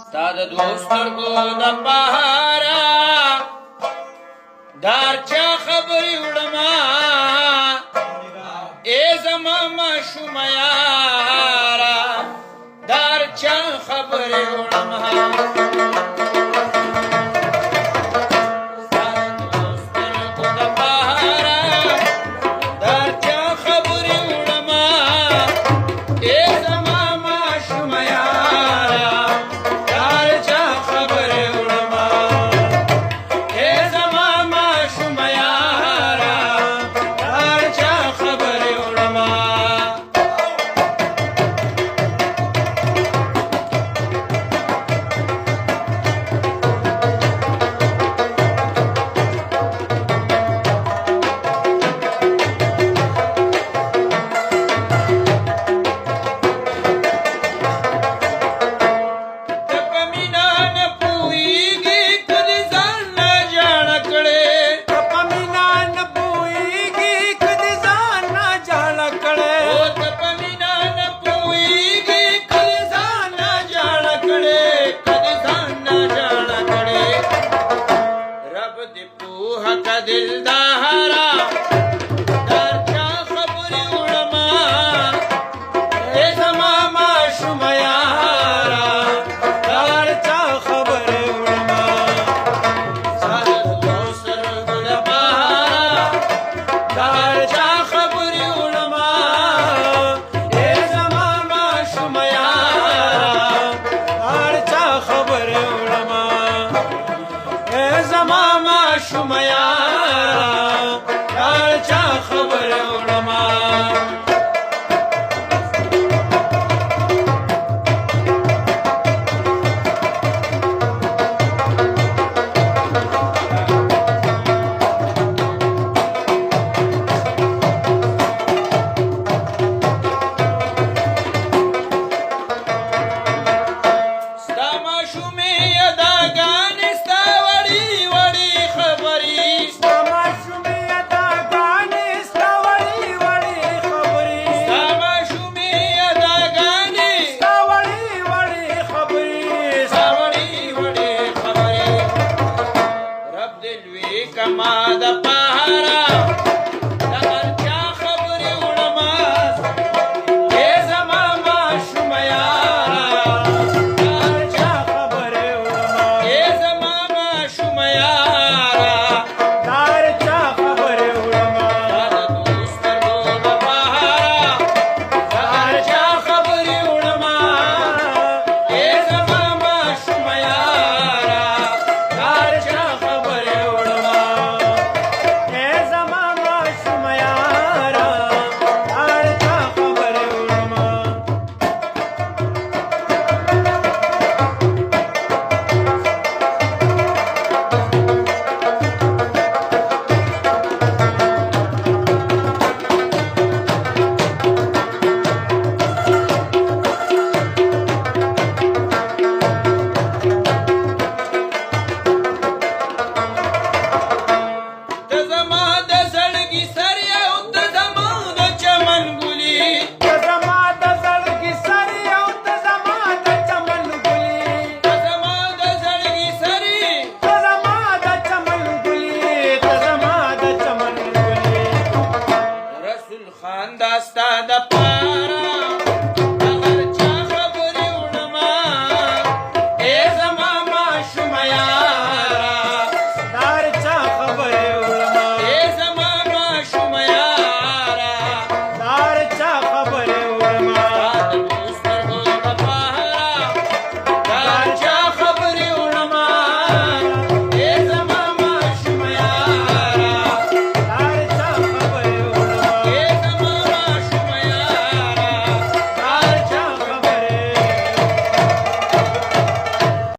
ستا د دوو سترګو دپاره د هر چا خبرې وړمه ای زما ماشومه یاره د هر چا خبرې وړمه दिलदारा दर चा खबरी उड़मा ए जमा माशूम यारा दर चा खबरी उड़मा सारत दोसर गुल बहारा दर चा खबरी उड़मा ए जमा माशूम यारा दर चा खबरी उड़मा ए जमा माशूम यारा خبر وړما